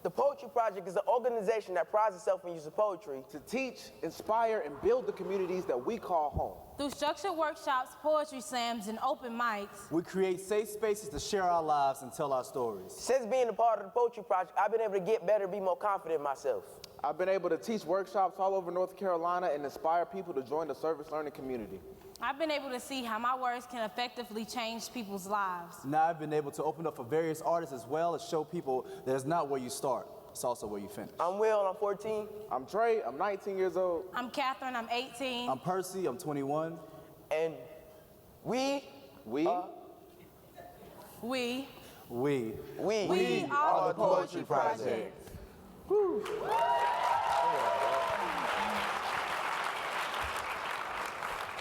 The Poetry Project is an organization that prides itself on use of poetry to teach, inspire, and build the communities that we call home. Through structured workshops, poetry slams, and open mics, we create safe spaces to share our lives and tell our stories. Since being a part of the Poetry Project, I've been able to get better, be more confident in myself. I've been able to teach workshops all over North Carolina and inspire people to join the service learning community. I've been able to see how my words can effectively change people's lives. Now I've been able to open up for various artists as well as show people that it's not where you start, it's also where you finish. I'm Will, I'm 14. I'm Trey, I'm 19 years old. I'm Catherine, I'm 18. I'm Percy, I'm 21. And we are the Poetry Project. Woo.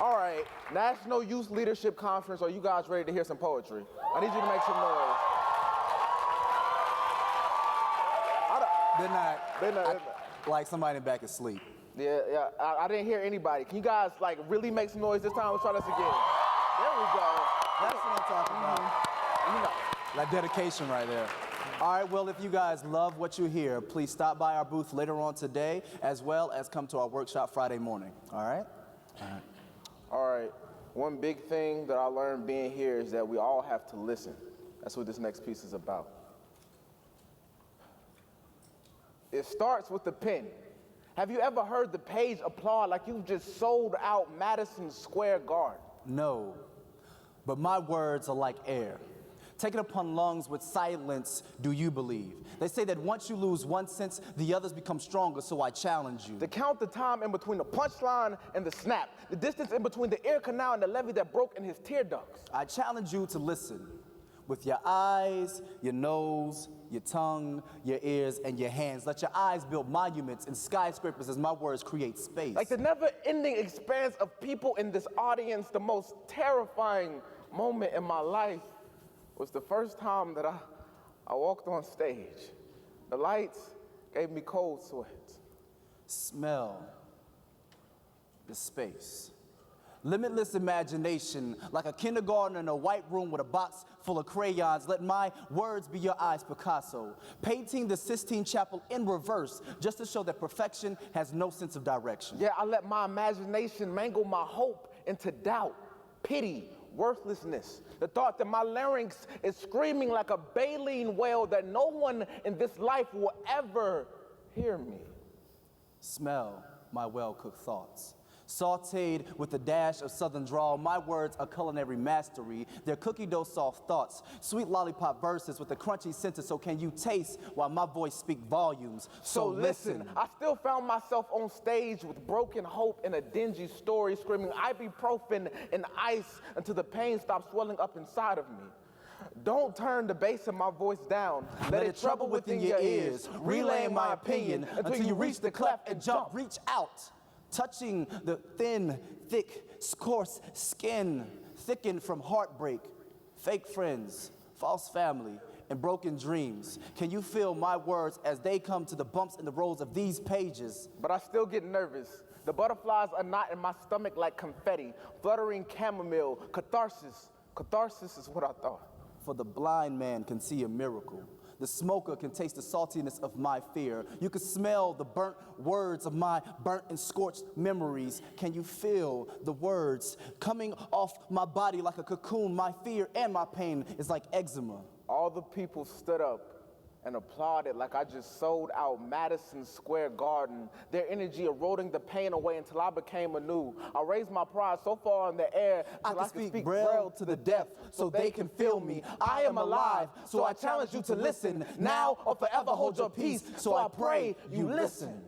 All right, National Youth Leadership Conference. Are you guys ready to hear some poetry? I need you to make some noise. They're not. Like somebody in the back is asleep. Yeah, I didn't hear anybody. Can you guys like really make some noise this time? Let's try this again. There we go. That's what I'm talking about. You know. That dedication right there. All right, well, if you guys love what you hear, please stop by our booth later on today, as well as come to our workshop Friday morning, all right? All right, one big thing that I learned being here is that we all have to listen. That's what this next piece is about. It starts with the pen. Have you ever heard the page applaud like you've just sold out Madison Square Garden? No, but my words are like air. Take it upon lungs with silence, do you believe? They say that once you lose one sense, the others become stronger, so I challenge you. To count the time in between the punchline and the snap, the distance in between the ear canal and the levee that broke in his tear ducts. I challenge you to listen with your eyes, your nose, your tongue, your ears, and your hands. Let your eyes build monuments and skyscrapers as my words create space. Like the never-ending expanse of people in this audience, the most terrifying moment in my life was the first time that I walked on stage. The lights gave me cold sweats. Smell the space. Limitless imagination, like a kindergartner in a white room with a box full of crayons. Let my words be your eyes, Picasso. Painting the Sistine Chapel in reverse, just to show that perfection has no sense of direction. Yeah, I let my imagination mangle my hope into doubt, pity, worthlessness. The thought that my larynx is screaming like a baleen wail that no one in this life will ever hear me. Smell my well-cooked thoughts. Sauteed with a dash of southern drawl, my words are culinary mastery. They're cookie dough soft thoughts, sweet lollipop verses with a crunchy center, so can you taste while my voice speak volumes? So listen. I still found myself on stage with broken hope and a dingy story, screaming ibuprofen and ice until the pain stopped swelling up inside of me. Don't turn the bass of my voice down. Let it trouble within your ears, relaying my opinion until you reach the cleft and jump. Reach out. Touching the thin, thick, coarse skin, thickened from heartbreak, fake friends, false family, and broken dreams. Can you feel my words as they come to the bumps in the roads of these pages? But I still get nervous. The butterflies are not in my stomach like confetti, fluttering chamomile, catharsis. Catharsis is what I thought. For the blind man can see a miracle. The smoker can taste the saltiness of my fear. You can smell the burnt words of my burnt and scorched memories. Can you feel the words coming off my body like a cocoon? My fear and my pain is like eczema. All the people stood up and applauded like I just sold out Madison Square Garden, their energy eroding the pain away until I became anew. I raised my pride so far in the air I can speak Braille to the deaf so they can feel me. I am alive, so I challenge you to listen. Now or forever hold your peace, so I pray you listen.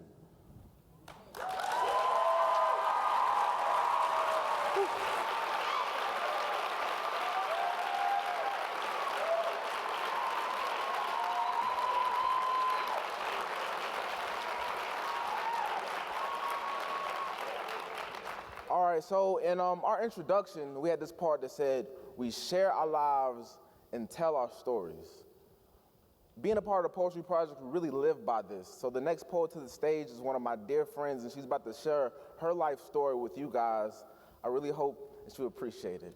All right, so in our introduction, we had this part that said, we share our lives and tell our stories. Being a part of the Poetry Project, we really live by this. So the next poet to the stage is one of my dear friends, and she's about to share her life story with you guys. I really hope that you appreciate it.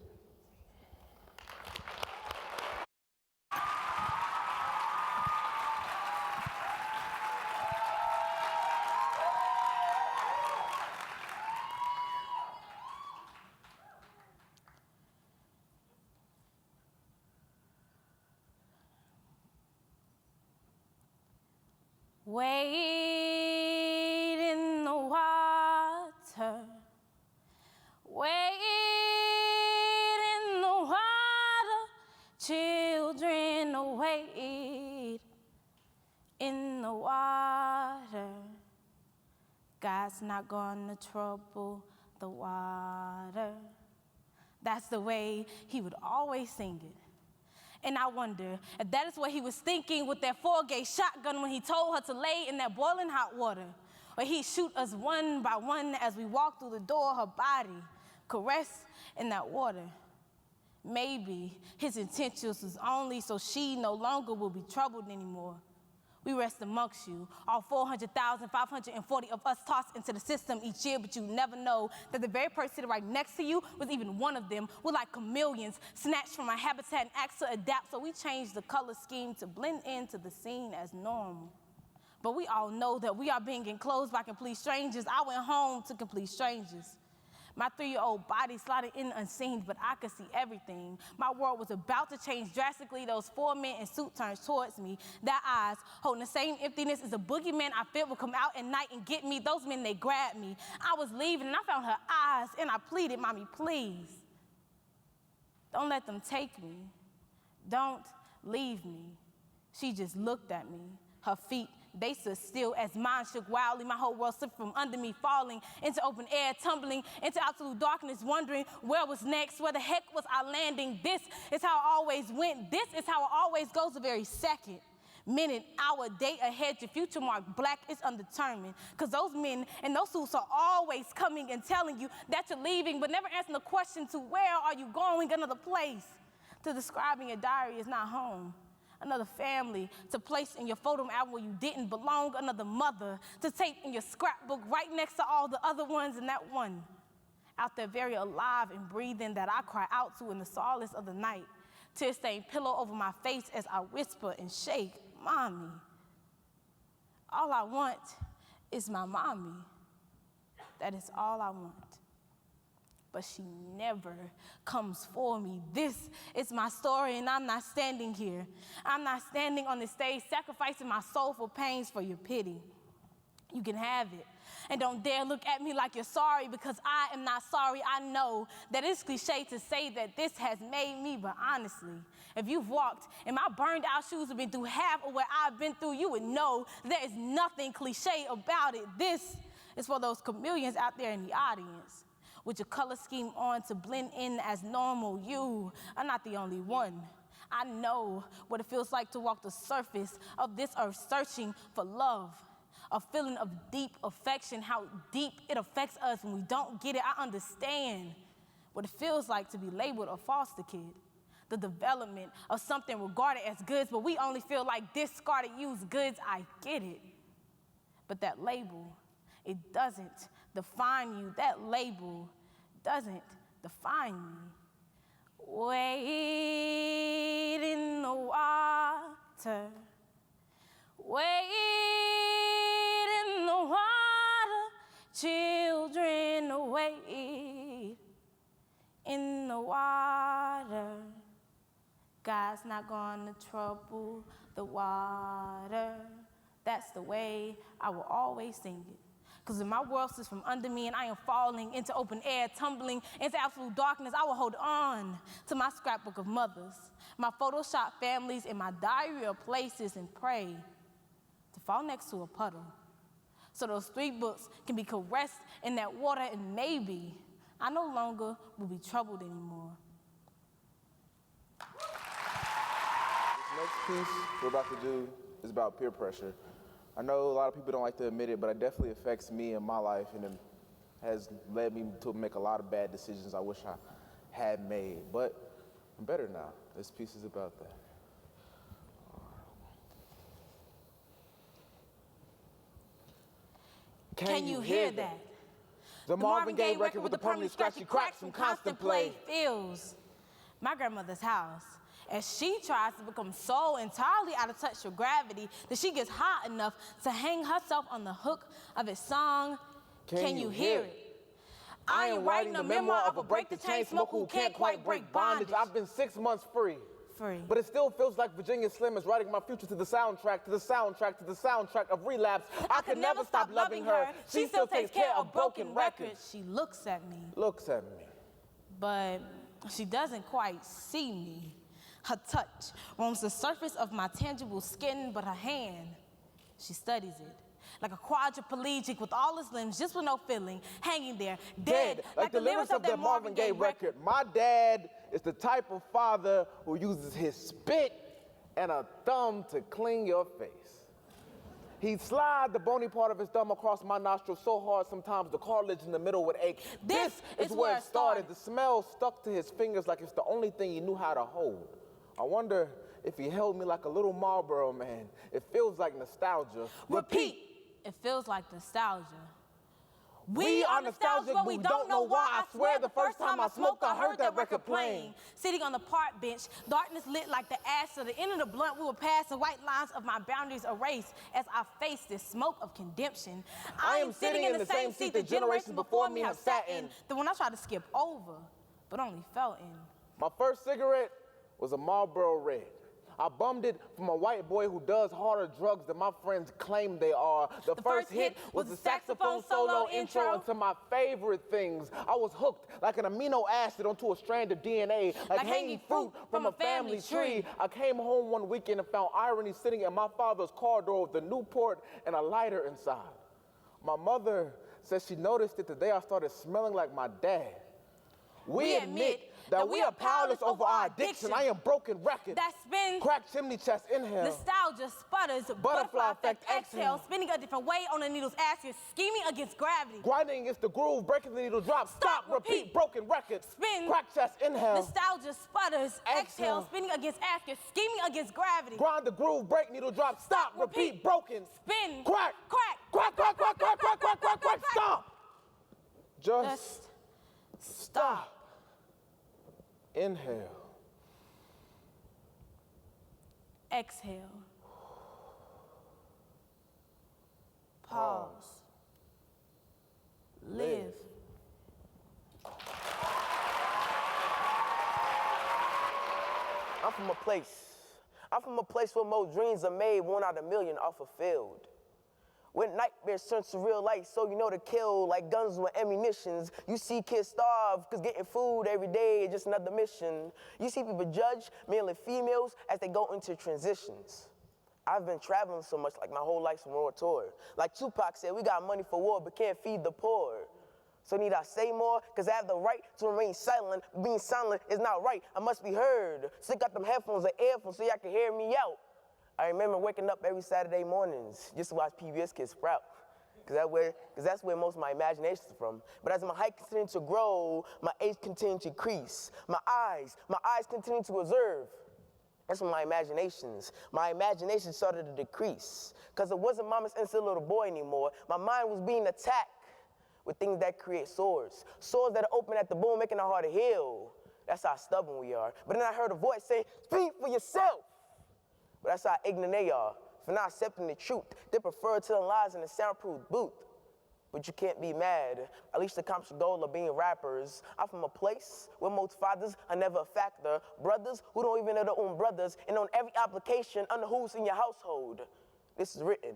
Wade in the water. Wade in the water. Children, wade in the water. God's not gonna trouble the water. That's the way he would always sing it. And I wonder if that is what he was thinking with that 4-gauge shotgun when he told her to lay in that boiling hot water. Or he'd shoot us one by one as we walked through the door, her body caressed in that water. Maybe his intentions was only so she no longer will be troubled anymore. We rest amongst you, all 400,540 of us tossed into the system each year, but you never know that the very person sitting right next to you was even one of them. We're like chameleons, snatched from our habitat and asked to adapt, so we changed the color scheme to blend into the scene as normal. But we all know that we are being enclosed by complete strangers. I went home to complete strangers. My 3-year-old body slotted in unseen, but I could see everything. My world was about to change drastically. Those 4 men in suit turned towards me. Their eyes, holding the same emptiness as a boogeyman I feared would come out at night and get me. Those men, they grabbed me. I was leaving, and I found her eyes, and I pleaded, "Mommy, please, don't let them take me. Don't leave me." She just looked at me. Her feet, they stood still as mine shook wildly. My whole world slipped from under me, falling into open air, tumbling into absolute darkness, wondering where was next, where the heck was I landing? This is how it always went. This is how it always goes, the very second, minute, hour, day ahead. Your future marked black is undetermined. Because those men in those suits are always coming and telling you that you're leaving, but never answering the question to where are you going, another place. To describing your diary is not home. Another family to place in your photo album where you didn't belong, another mother to tape in your scrapbook right next to all the other ones, and that one out there very alive and breathing that I cry out to in the solace of the night. Tear-stained pillow over my face as I whisper and shake, "Mommy, all I want is my mommy." That is all I want. But she never comes for me. This is my story, and I'm not standing here. I'm not standing on the stage sacrificing my soulful pains for your pity. You can have it. And don't dare look at me like you're sorry, because I am not sorry. I know that it's cliche to say that this has made me, but honestly, if you've walked in my burned out shoes and been through half of what I've been through, you would know there is nothing cliche about it. This is for those chameleons out there in the audience. With your color scheme on to blend in as normal, you are not the only one. I know what it feels like to walk the surface of this earth searching for love, a feeling of deep affection, how deep it affects us when we don't get it. I understand what it feels like to be labeled a foster kid, the development of something regarded as goods, but we only feel like discarded used goods. I get it. But that label, it doesn't define you. That label doesn't define me. Wade in the water. Wade in the water. Children, wade in the water. God's not gonna trouble the water. That's the way I will always sing it. Because if my world slips from under me and I am falling into open air, tumbling into absolute darkness, I will hold on to my scrapbook of mothers, my Photoshop families, and my diary of places, and pray to fall next to a puddle so those 3 books can be caressed in that water, and maybe I no longer will be troubled anymore. This next piece we're about to do is about peer pressure. I know a lot of people don't like to admit it, but it definitely affects me in my life, and it has led me to make a lot of bad decisions I wish I had made. But I'm better now. This piece is about that. Can you hear that? The Marvin Gaye record with the permanent scratchy cracks from constant play. Feels my grandmother's house. As she tries to become so entirely out of touch with gravity that she gets hot enough to hang herself on the hook of its song, Can you hear it? I am writing a memoir of a break the chain smoker who can't quite break bondage. I've been 6 months free. free. But it still feels like Virginia Slim is writing my future to the soundtrack, to the soundtrack, to the soundtrack of relapse. I could never stop loving her. She still takes care of broken records. She looks at me, Looks at me. but she doesn't quite see me. Her touch roams the surface of my tangible skin, but her hand, she studies it. Like a quadriplegic with all his limbs, just with no feeling, hanging there, dead, like the lyrics of that Marvin Gaye record. My dad is the type of father who uses his spit and a thumb to clean your face. He'd slide the bony part of his thumb across my nostril so hard sometimes the cartilage in the middle would ache. This is where it started. The smell stuck to his fingers like it's the only thing he knew how to hold. I wonder if he held me like a little Marlboro man. It feels like nostalgia. Repeat. It feels like nostalgia. We are nostalgic, but we don't know why. I swear the first time I smoked, I heard that record playing. Sitting on the park bench, darkness lit like the ash to the end of the blunt, we were passing white lines of my boundaries erased as I faced this smoke of condemnation. I am sitting in the same seat that generations before me have sat in. The one I tried to skip over, but only fell in. My first cigarette was a Marlboro Red. I bummed it from a white boy who does harder drugs than my friends claim they are. The first hit was the saxophone solo intro into my favorite things. I was hooked like an amino acid onto a strand of DNA, like hanging fruit from a family tree. I came home one weekend and found irony sitting in my father's car door with a Newport and a lighter inside. My mother says she noticed it the day I started smelling like my dad. We admit that we are powerless over our addiction. I am broken record. That spins. Crack chimney chest, inhale. Nostalgia sputters. Butterfly effect, exhale. Spinning a different way on the needle's axis. Scheming against gravity. Grinding against the groove, breaking the needle drop. Stop, repeat, broken record. Spin. Crack chest, inhale. Nostalgia sputters. Exhale. Spinning against axis. Scheming against gravity. Grind the groove, break needle drop. Stop, repeat, broken. Spin. Crack. Crack. Crack, crack, crack, crack, crack, crack, crack, crack. Stop. Just stop. Inhale. Exhale. Pause. Live. I'm from a place where most dreams are made, 1 out of a million are fulfilled. When nightmares turn to real life, so you know to kill like guns with ammunitions. You see kids starve, cause getting food every day is just another mission. You see people judge male and females as they go into transitions. I've been traveling so much, like my whole life's a war tour. Like Tupac said, we got money for war, but can't feed the poor. So need I say more? Cause I have the right to remain silent. Being silent is not right, I must be heard. Stick out them headphones or earphones so y'all can hear me out. I remember waking up every Saturday mornings just to watch PBS Kids sprout. Cause that's where most of my imagination is from. But as my height continued to grow, my age continued to increase. My eyes continued to observe. That's when my imagination started to decrease. Cause it wasn't mama's innocent little boy anymore. My mind was being attacked with things that create sores. Sores that are open at the bone, making it hard to heal. That's how stubborn we are. But then I heard a voice say, speak for yourself. But that's how ignorant they are, for not accepting the truth. They prefer telling lies in a soundproof booth. But you can't be mad. At least accomplish the goal of being rappers. I'm from a place where most fathers are never a factor. Brothers who don't even know their own brothers, and on every application under who's in your household. This is written.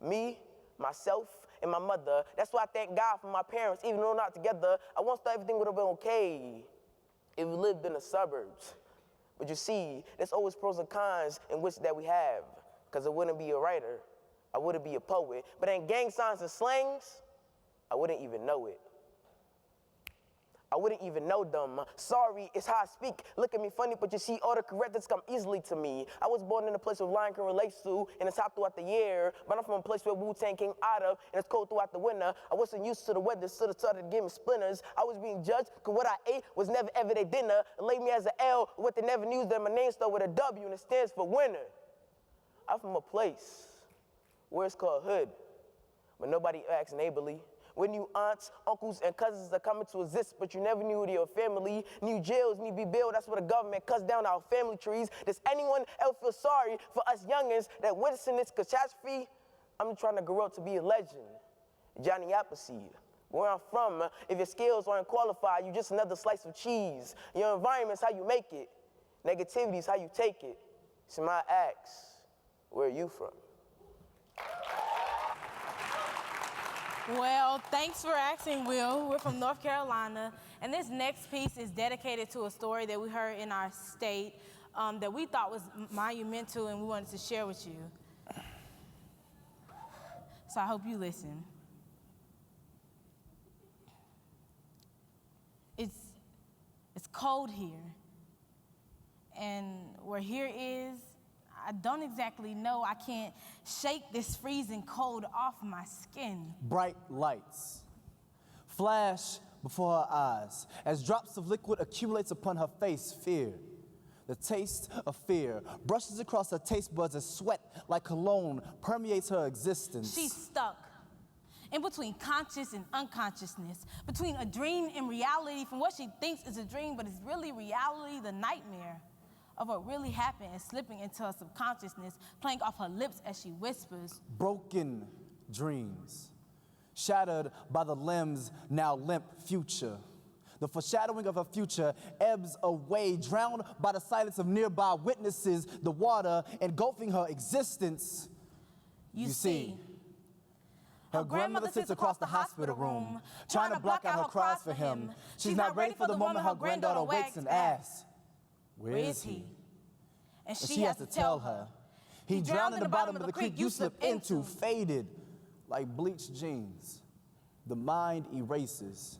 Me, myself, and my mother. That's why I thank God for my parents, even though not together. I once thought everything would have been okay if we lived in the suburbs. But you see, there's always pros and cons in which that we have. Because I wouldn't be a writer, I wouldn't be a poet. But in gang signs and slangs, I wouldn't even know it. I wouldn't even know them. Sorry, it's how I speak. Look at me funny, but you see, all the correctors come easily to me. I was born in a place where lion can relate to, and it's hot throughout the year. But I'm from a place where Wu-Tang came out of, and it's cold throughout the winter. I wasn't used to the weather, so it started to give me splinters. I was being judged, because what I ate was never ever their dinner. It laid me as an L, what they never knew that my name started with a W, and it stands for winner. I'm from a place where it's called hood, but nobody acts neighborly. When new aunts, uncles, and cousins are coming to exist, but you never knew your family. New jails need to be built, that's what the government cuts down our family trees. Does anyone else feel sorry for us youngins that witnessing this catastrophe? I'm trying to grow up to be a legend. Johnny Appleseed. Where I'm from, if your skills aren't qualified, you're just another slice of cheese. Your environment's how you make it. Negativity's how you take it. So my ask, where are you from? Well, thanks for asking, Will. We're from North Carolina, and this next piece is dedicated to a story that we heard in our state that we thought was monumental, and we wanted to share with you. So I hope you listen. It's cold here, and where here is, I don't exactly know. I can't shake this freezing cold off my skin. Bright lights flash before her eyes as drops of liquid accumulates upon her face. Fear, the taste of fear, brushes across her taste buds as sweat like cologne permeates her existence. She's stuck in between conscious and unconsciousness, between a dream and reality, from what she thinks is a dream, but it's really reality, the nightmare of what really happened, and slipping into her subconsciousness, playing off her lips as she whispers. Broken dreams, shattered by the limbs now limp future. The foreshadowing of her future ebbs away, drowned by the silence of nearby witnesses, the water engulfing her existence. You see, her grandmother sits across the hospital room, trying to block out her cries for him. She's not ready for the moment her granddaughter wakes and asks, "Where is he?" And she has to tell her, "He drowned in the bottom of the creek you slipped into," faded like bleached jeans. The mind erases.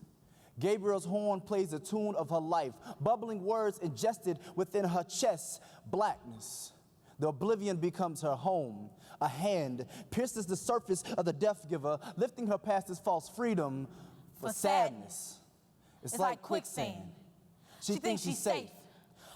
Gabriel's horn plays the tune of her life, bubbling words ingested within her chest. Blackness. The oblivion becomes her home. A hand pierces the surface of the death giver, lifting her past this false freedom for sadness. It's like quicksand. She thinks she's safe,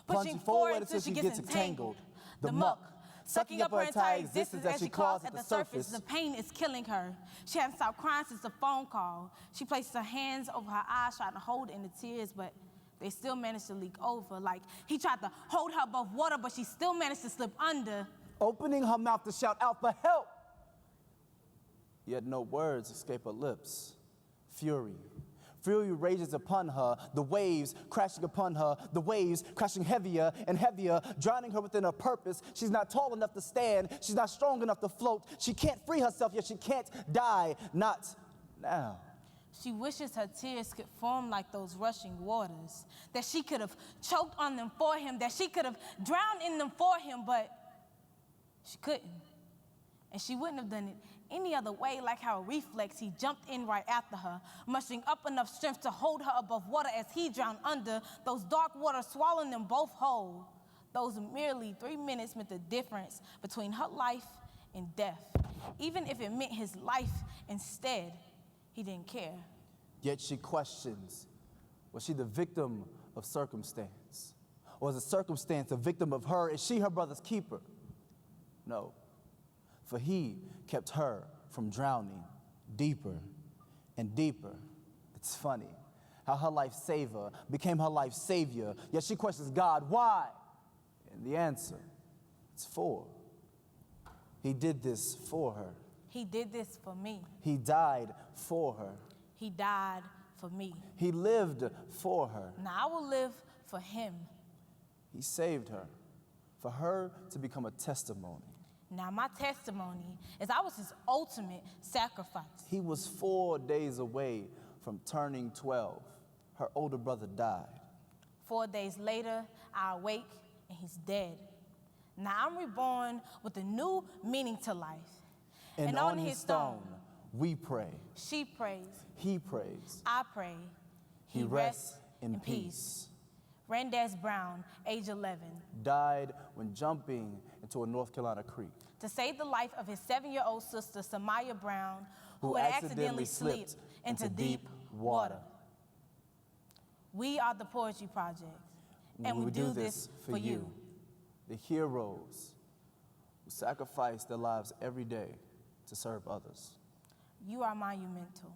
plunging forward until she gets entangled. The muck, sucking up her entire existence as she claws at the surface. The pain is killing her. She hasn't stopped crying since the phone call. She places her hands over her eyes, trying to hold in the tears, but they still manage to leak over. Like he tried to hold her above water, but she still managed to slip under. Opening her mouth to shout out for help. Yet no words escape her lips. Fury. Fury rages upon her, the waves crashing upon her, the waves crashing heavier and heavier, drowning her within her purpose. She's not tall enough to stand. She's not strong enough to float. She can't free herself, yet she can't die. Not now. She wishes her tears could form like those rushing waters, that she could have choked on them for him, that she could have drowned in them for him, but she couldn't. And she wouldn't have done it any other way. Like how a reflex, he jumped in right after her, mustering up enough strength to hold her above water as he drowned under, those dark waters swallowing them both whole. Those merely 3 minutes meant the difference between her life and death. Even if it meant his life instead, he didn't care. Yet she questions, was she the victim of circumstance? Or is the circumstance a victim of her? Is she her brother's keeper? No, for he kept her from drowning deeper and deeper. It's funny how her lifesaver became her life savior, yet she questions God, why? And the answer, it's for. He did this for her. He did this for me. He died for her. He died for me. He lived for her. Now I will live for him. He saved her, for her to become a testimony. Now my testimony is I was his ultimate sacrifice. He was 4 days away from turning 12. Her older brother died. 4 days later, I awake and he's dead. Now I'm reborn with a new meaning to life. And on his stone, we pray. She prays. He prays. I pray. He rests in peace. Randaz Brown, age 11. Died when jumping into a North Carolina creek. To save the life of his 7-year-old sister, Samaya Brown, who had accidentally slipped into deep water. We are the Poetry Project, and we do this for you. The heroes who sacrifice their lives every day to serve others. You are monumental.